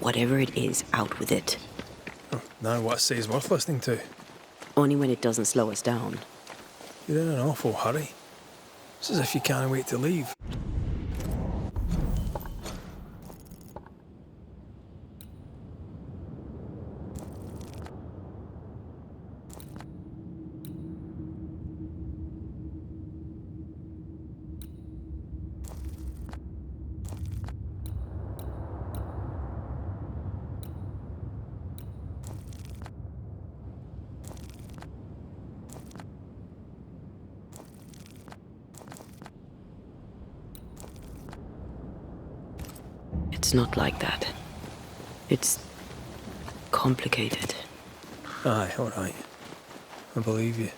Whatever it is, out with it. Oh, now what I say is worth listening to. Only when it doesn't slow us down. You're in an awful hurry. It's as if you can't wait to leave. It's not like that. It's complicated. Aye, all right. I believe you.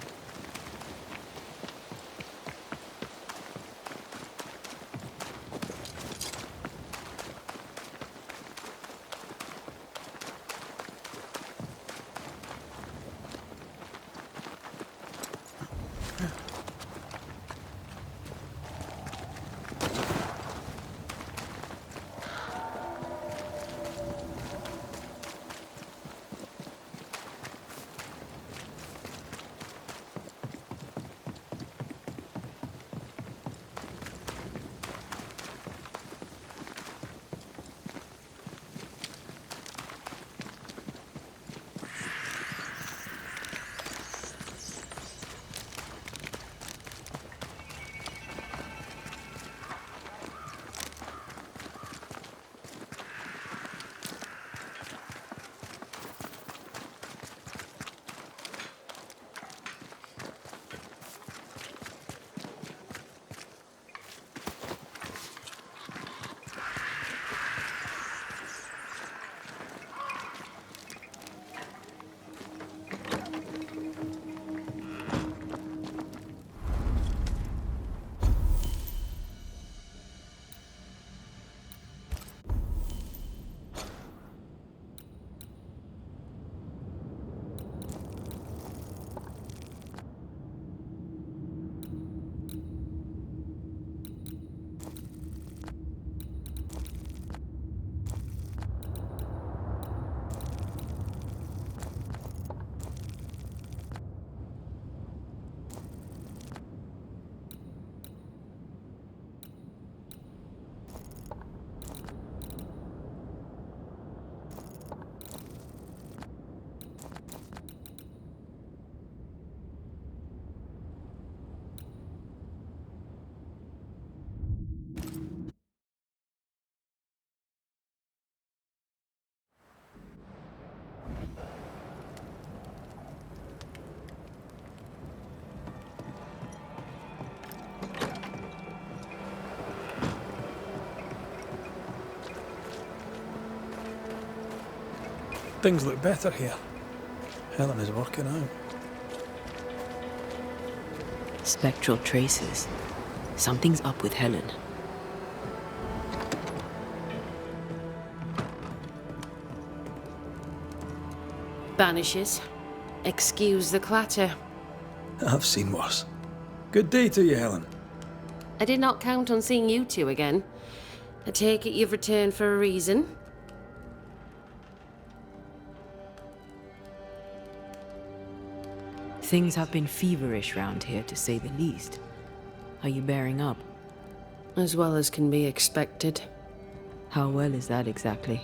Things look better here. Helen is working out. Spectral traces. Something's up with Helen. Banishers. Excuse the clatter. I've seen worse. Good day to you, Helen. I did not count on seeing you two again. I take it you've returned for a reason? Things have been feverish round here, to say the least. Are you bearing up? As well as can be expected. How well is that exactly?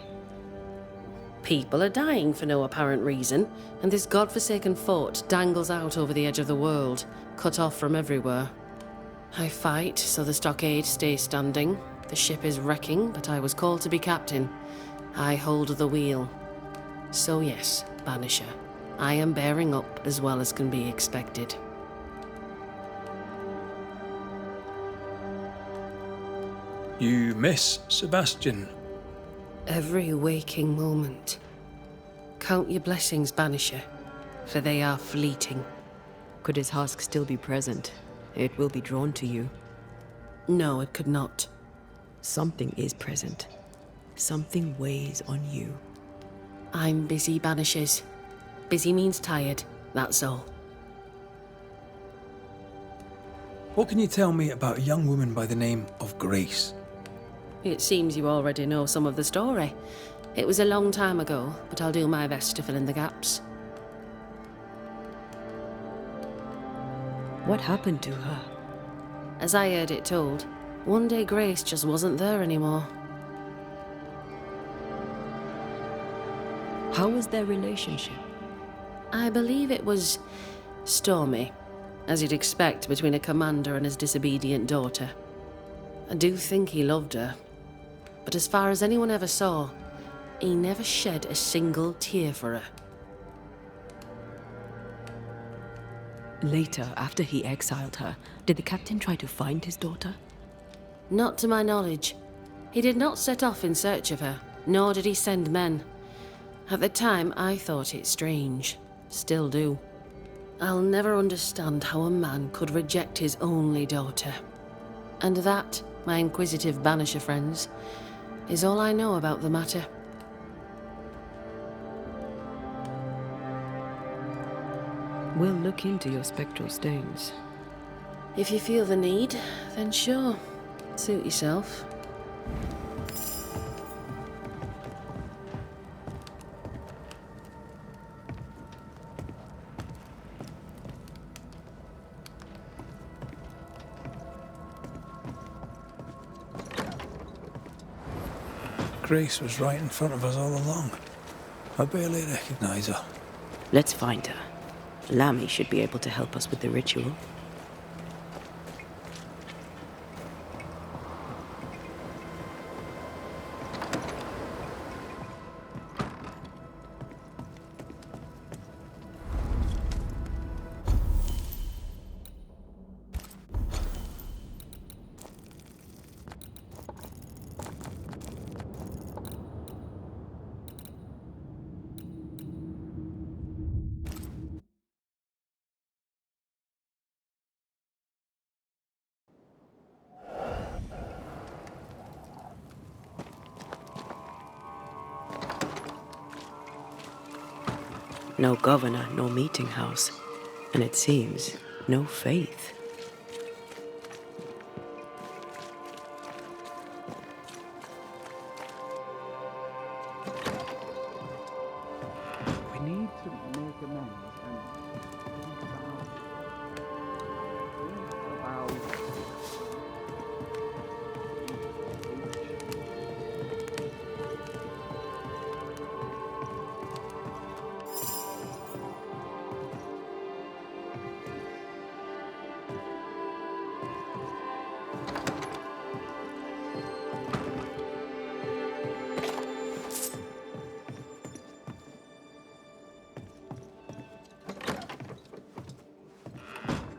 People are dying for no apparent reason, and this godforsaken fort dangles out over the edge of the world, cut off from everywhere. I fight so the stockade stays standing. The ship is wrecking, but I was called to be captain. I hold the wheel. So yes, Banisher, I am bearing up as well as can be expected. You miss Sebastian. Every waking moment. Count your blessings, Banisher, for they are fleeting. Could his husk still be present? It will be drawn to you. No, it could not. Something is present. Something weighs on you. I'm busy, Banishers. Busy means tired, that's all. What can you tell me about a young woman by the name of Grace? It seems you already know some of the story. It was a long time ago, but I'll do my best to fill in the gaps. What happened to her? As I heard it told, one day Grace just wasn't there anymore. How was their relationship? I believe it was stormy, as you'd expect between a commander and his disobedient daughter. I do think he loved her, but as far as anyone ever saw, he never shed a single tear for her. Later, after he exiled her, did the captain try to find his daughter? Not to my knowledge. He did not set off in search of her, nor did he send men. At the time, I thought it strange. Still do. I'll never understand how a man could reject his only daughter. And that, my inquisitive Banisher friends, is all I know about the matter. We'll look into your spectral stains. If you feel the need, then sure. Suit yourself. Grace was right in front of us all along. I barely recognise her. Let's find her. Lammy should be able to help us with the ritual. No governor, no meeting house. And it seems, no faith. We need to make amends and think about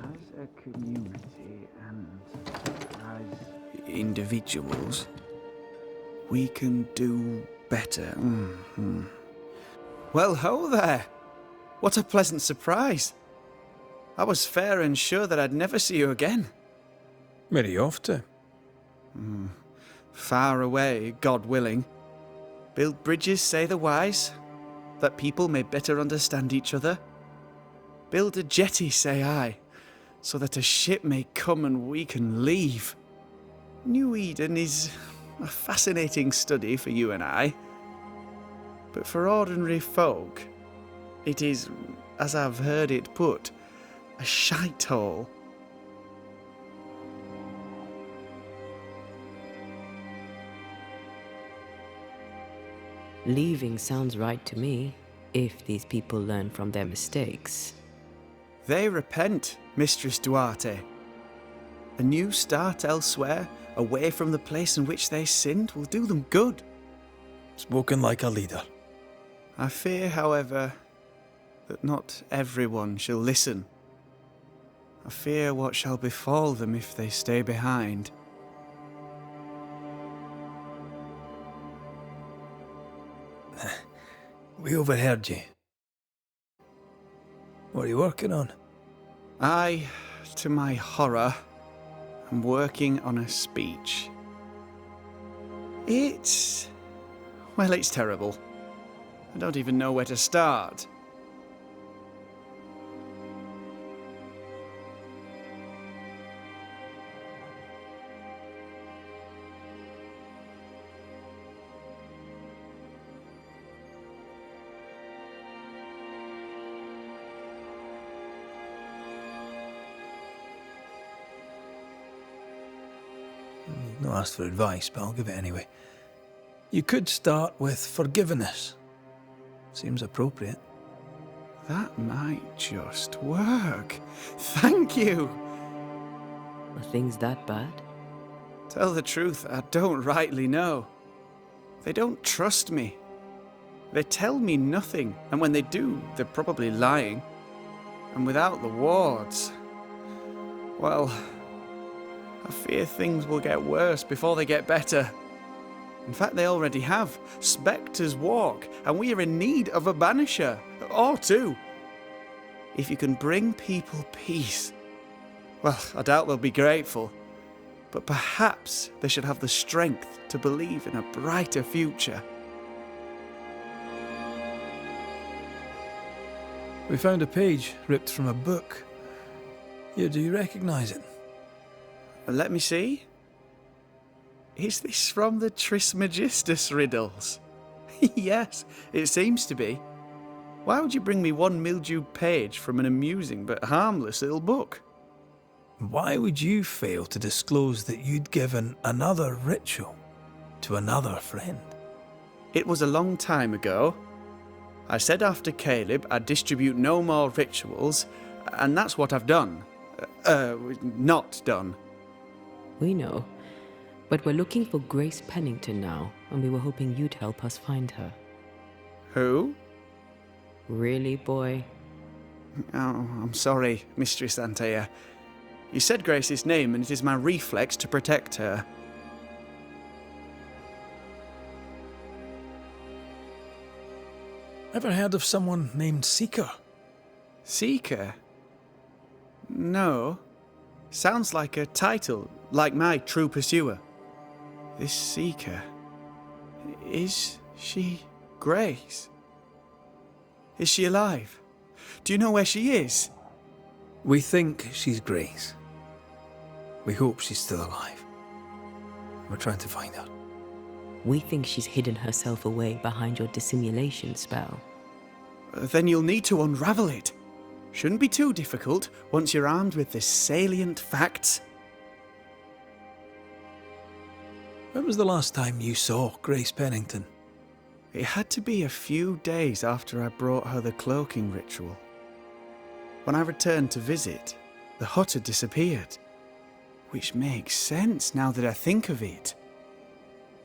as a community and as individuals, we can do better. Well, ho there! What a pleasant surprise. I was fair and sure that I'd never see you again. Where are you off to? Far away, God willing. Build bridges, say the wise, that people may better understand each other. Build a jetty, say I, so that a ship may come and we can leave. New Eden is a fascinating study for you and I. But for ordinary folk, it is, as I've heard it put, a shite hole. Leaving sounds right to me, if these people learn from their mistakes. They repent, Mistress Duarte. A new start elsewhere, away from the place in which they sinned, will do them good. Spoken like a leader. I fear, however, that not everyone shall listen. I fear what shall befall them if they stay behind. We overheard you. What are you working on? I, to my horror, am working on a speech. It's terrible. I don't even know where to start. You've not asked for advice, but I'll give it anyway. You could start with forgiveness. Seems appropriate. That might just work. Thank you. Are things that bad? Tell the truth, I don't rightly know. They don't trust me. They tell me nothing, and when they do, they're probably lying. And without the wards, well, I fear things will get worse before they get better. In fact, they already have. Spectres walk, and we are in need of a banisher, or two. If you can bring people peace, well, I doubt they'll be grateful, but perhaps they should have the strength to believe in a brighter future. We found a page ripped from a book. Here, do you recognise it? Let me see. Is this from the Trismegistus riddles? Yes, it seems to be. Why would you bring me one mildewed page from an amusing but harmless little book? Why would you fail to disclose that you'd given another ritual to another friend? It was a long time ago. I said after Caleb I'd distribute no more rituals, and that's what I've done. Not done. We know. But we're looking for Grace Pennington now, and we were hoping you'd help us find her. Who? Really, boy? Oh, I'm sorry, Mistress Antea. You said Grace's name, and it is my reflex to protect her. Ever heard of someone named Seeker? Seeker? No. Sounds like a title, like my True Pursuer. This Seeker... Is she Grace? Is she alive? Do you know where she is? We think she's Grace. We hope she's still alive. We're trying to find her. We think she's hidden herself away behind your dissimulation spell. Then you'll need to unravel it. Shouldn't be too difficult once you're armed with the salient facts. When was the last time you saw Grace Pennington? It had to be a few days after I brought her the cloaking ritual. When I returned to visit, the hut had disappeared. Which makes sense now that I think of it.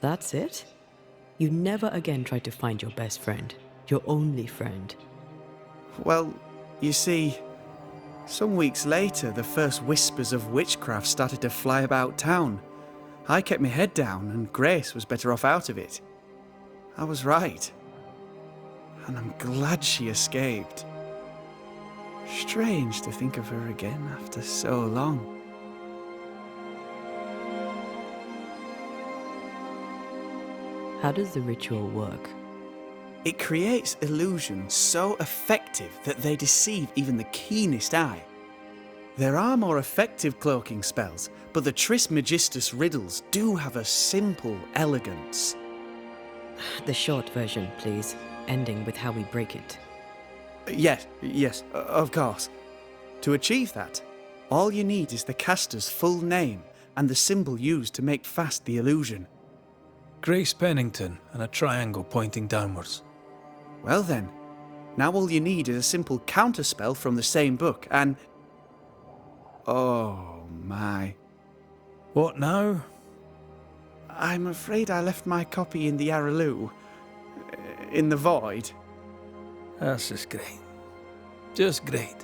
That's it? You never again tried to find your best friend, your only friend. Well, you see, some weeks later the first whispers of witchcraft started to fly about town. I kept my head down and Grace was better off out of it. I was right. And I'm glad she escaped. Strange to think of her again after so long. How does the ritual work? It creates illusions so effective that they deceive even the keenest eye. There are more effective cloaking spells, but the Trismegistus riddles do have a simple elegance. The short version, please, ending with how we break it. Yes, of course. To achieve that, all you need is the caster's full name and the symbol used to make fast the illusion. Grace Pennington and a triangle pointing downwards. Well then, now all you need is a simple counterspell from the same book and... Oh my. What now? I'm afraid I left my copy in the Araloo. In the void. That's just great. Just great.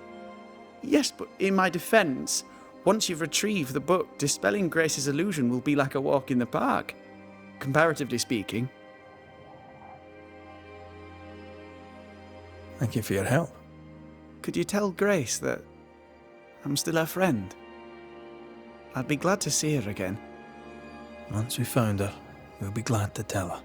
Yes, but in my defence, once you've retrieved the book, dispelling Grace's illusion will be like a walk in the park. Comparatively speaking. Thank you for your help. Could you tell Grace that I'm still her friend? I'd be glad to see her again. Once we found her, we'll be glad to tell her.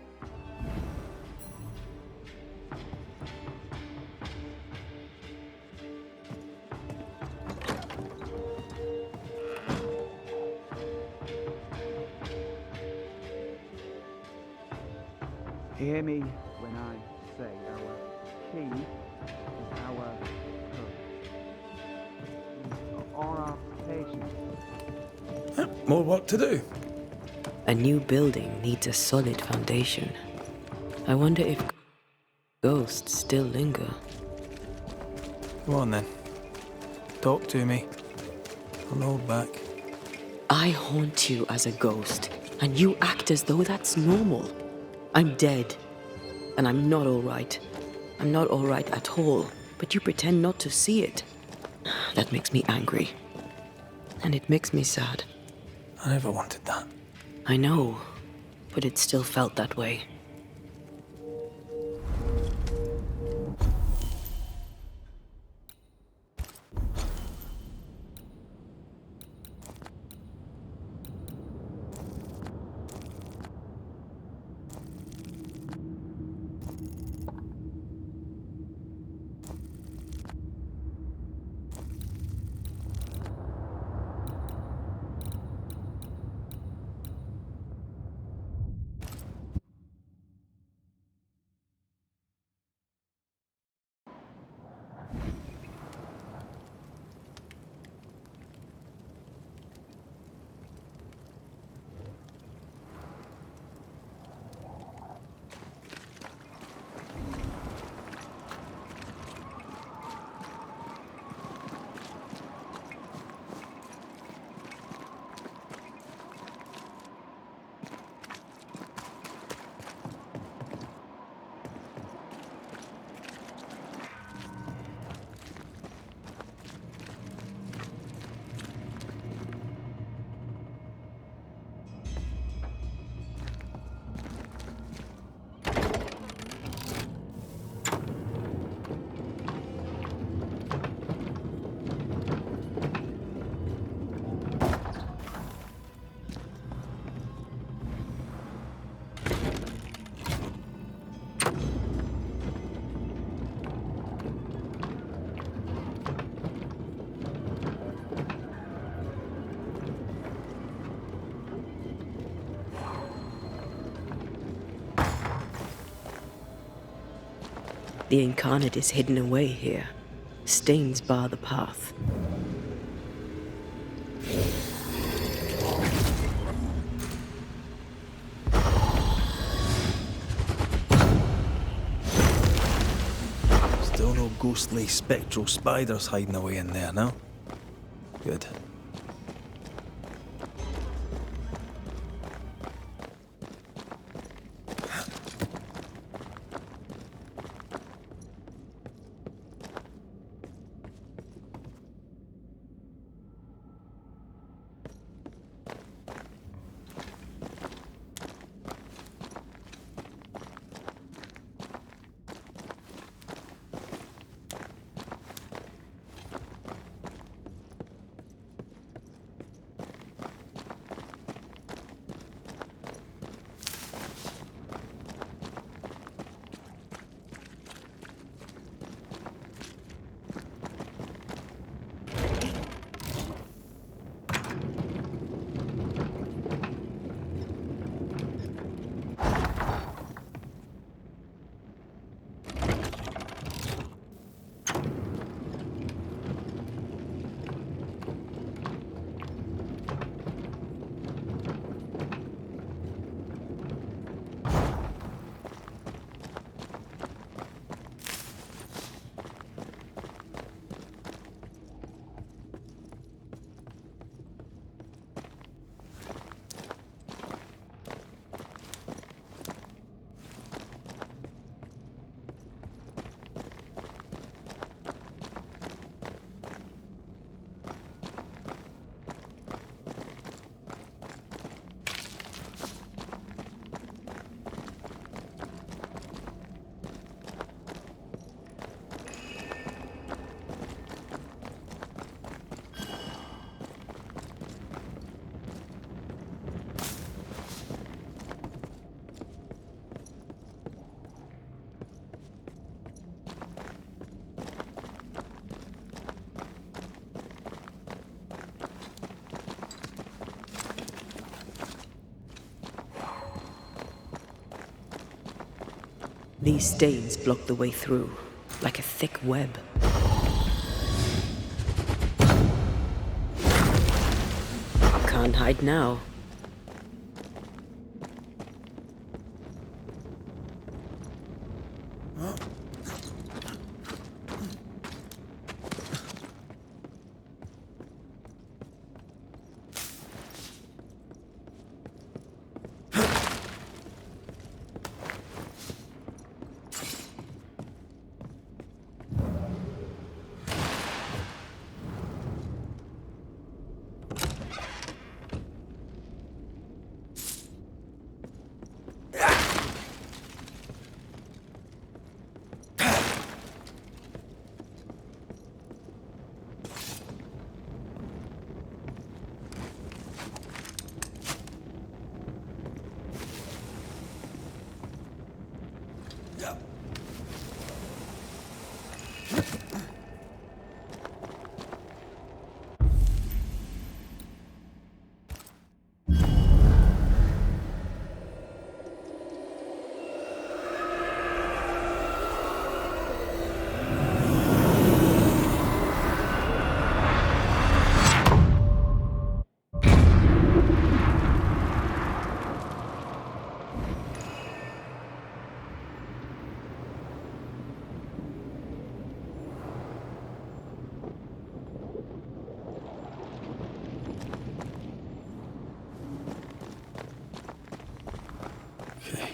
Hear me when I say our key is our courage. Or our patience. More work to do. A new building needs a solid foundation. I wonder if ghosts still linger. Come on then. Talk to me. Don't hold back. I haunt you as a ghost, and you act as though that's normal. I'm dead, and I'm not all right. I'm not all right at all, but you pretend not to see it. That makes me angry. And it makes me sad. I never wanted that. I know, but it still felt that way. The incarnate is hidden away here. Stains bar the path. Still no ghostly, spectral spiders hiding away in there, no? Good. These stains block the way through, like a thick web. Can't hide now.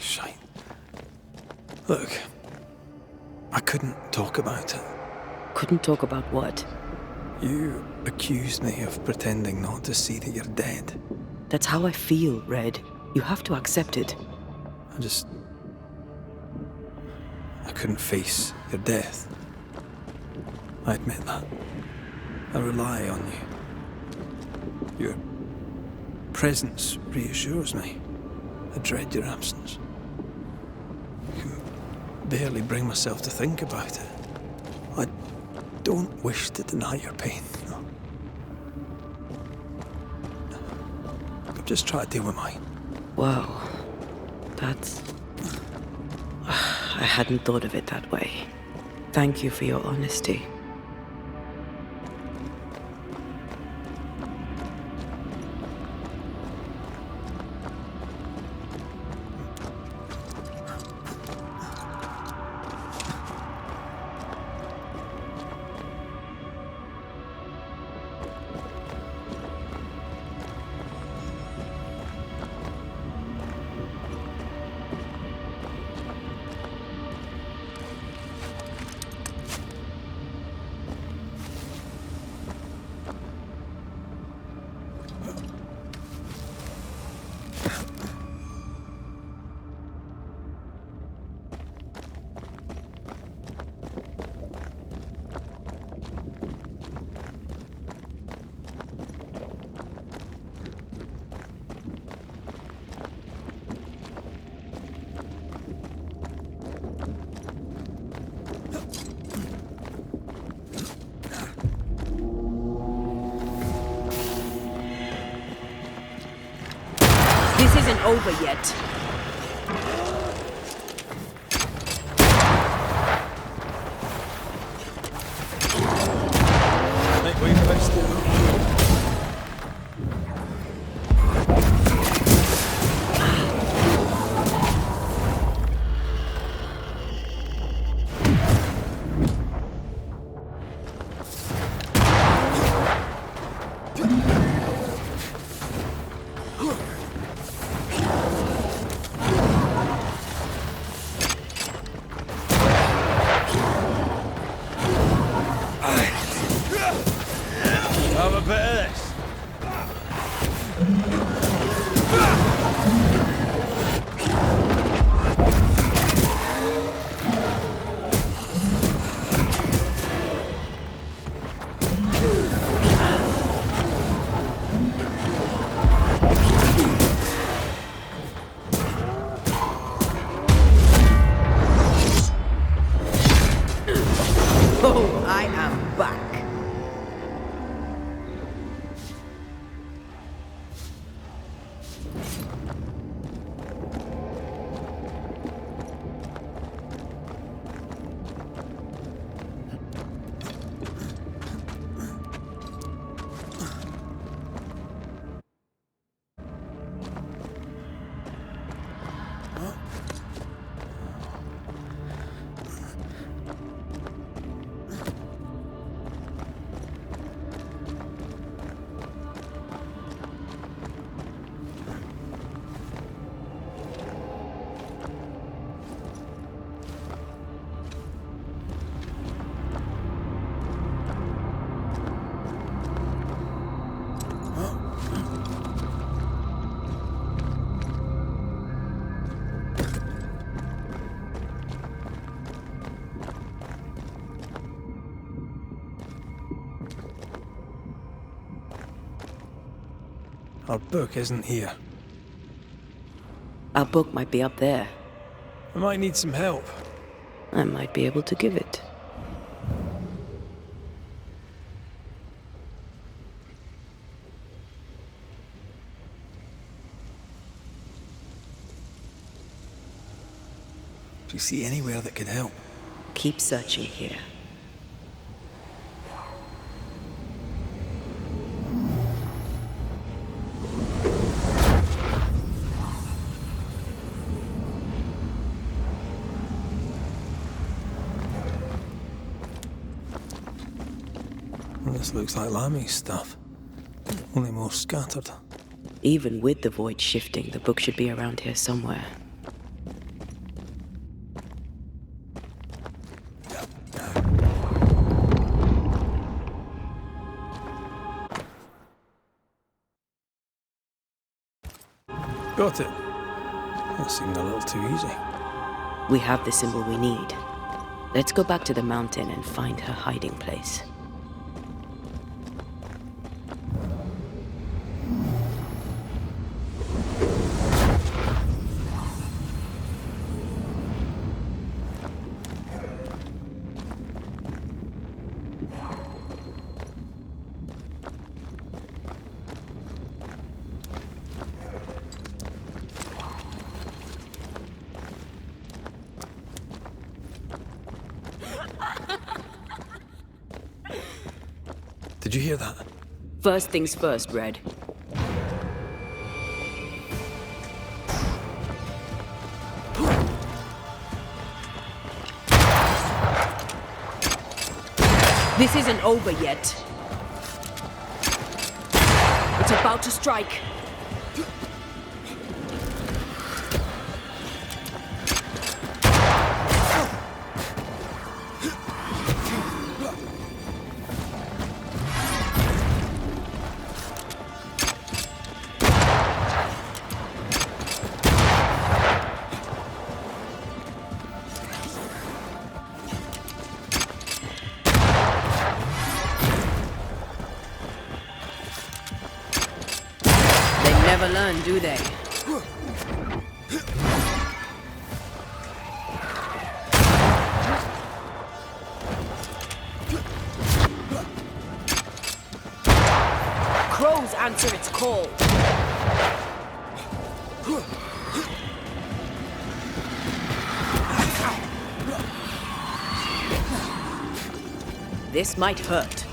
Shite. Look, I couldn't talk about it. Couldn't talk about what? You accused me of pretending not to see that you're dead. That's how I feel, Red. You have to accept it. I couldn't face your death. I admit that. I rely on you. Your presence reassures me. I dread your absence. I can barely bring myself to think about it. I don't wish to deny your pain. No. I'm just trying to deal with mine. Wow. That's... I hadn't thought of it that way. Thank you for your honesty. This isn't over yet. Make way for us. Have a bit of this. Oh, I am back. Our book isn't here. Our book might be up there. We might need some help. I might be able to give it. Do you see anywhere that could help? Keep searching here. Well, this looks like Lami's stuff. Only more scattered. Even with the void shifting, the book should be around here somewhere. Got it. That seemed a little too easy. We have the symbol we need. Let's go back to the mountain and find her hiding place. Did you hear that? First things first, Red. This isn't over yet. It's about to strike. Never learn, do they? Crows answer its call. This might hurt.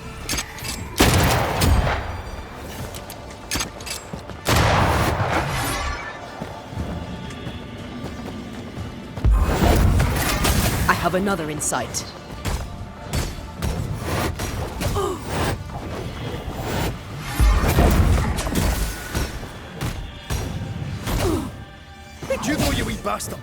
I have another in sight. Where'd you go, you wee bastard?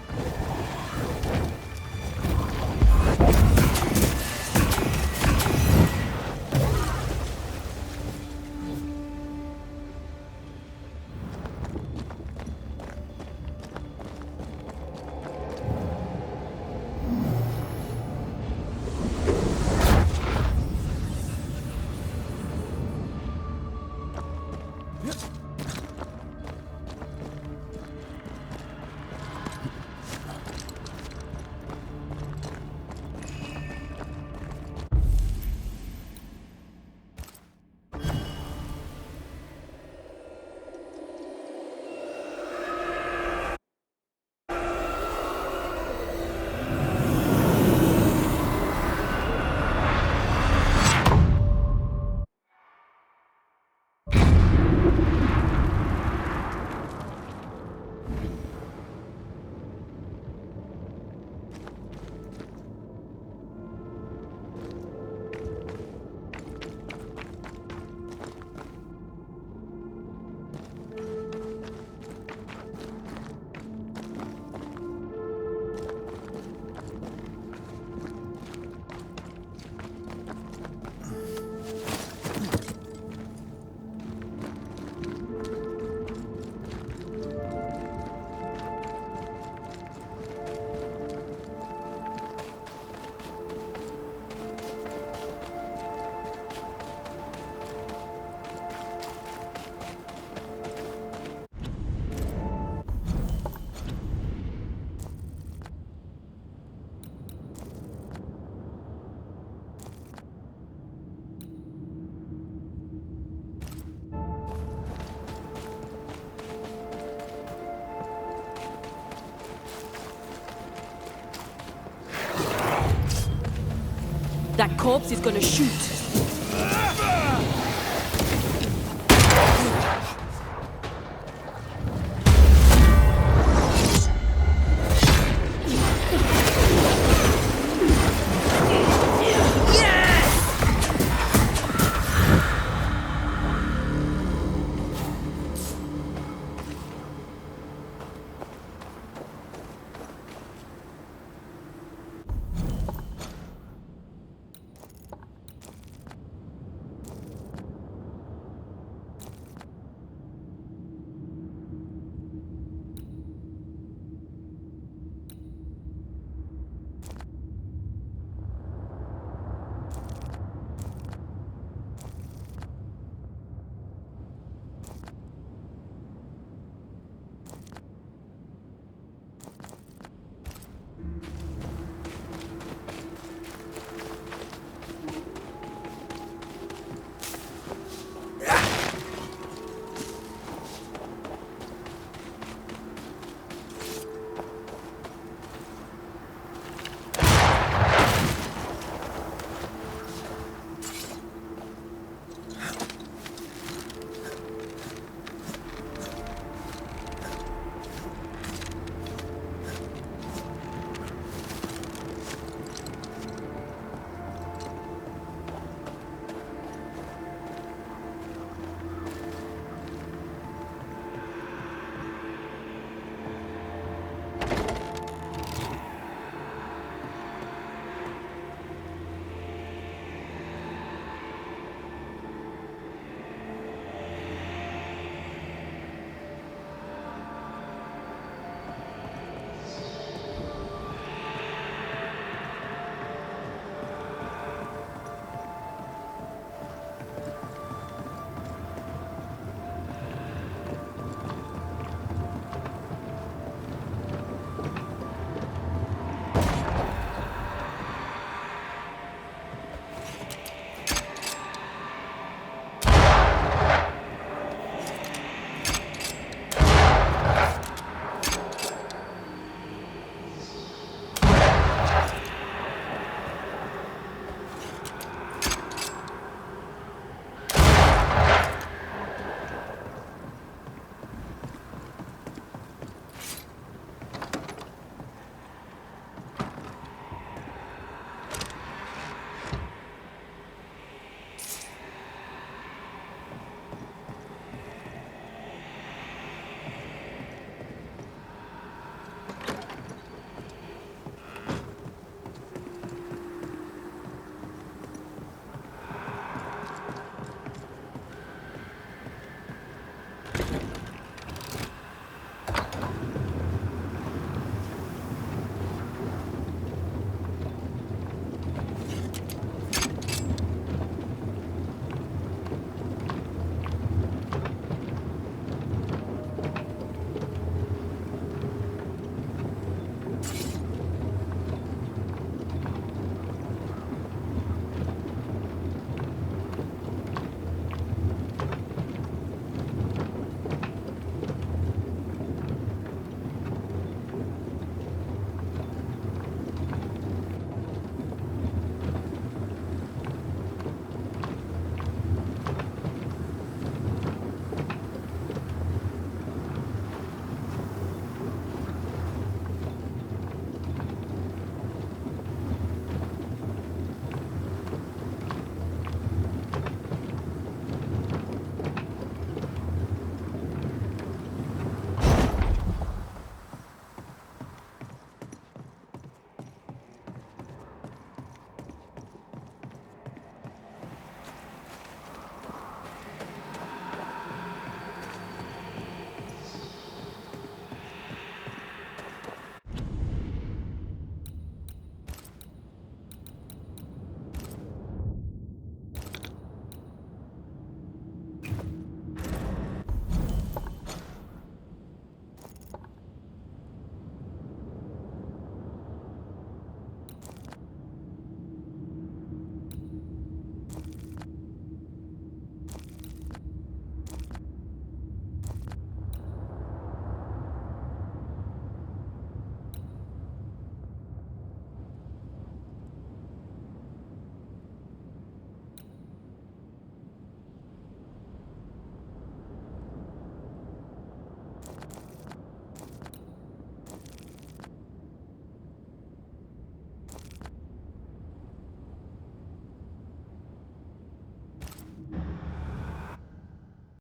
That corpse is gonna shoot.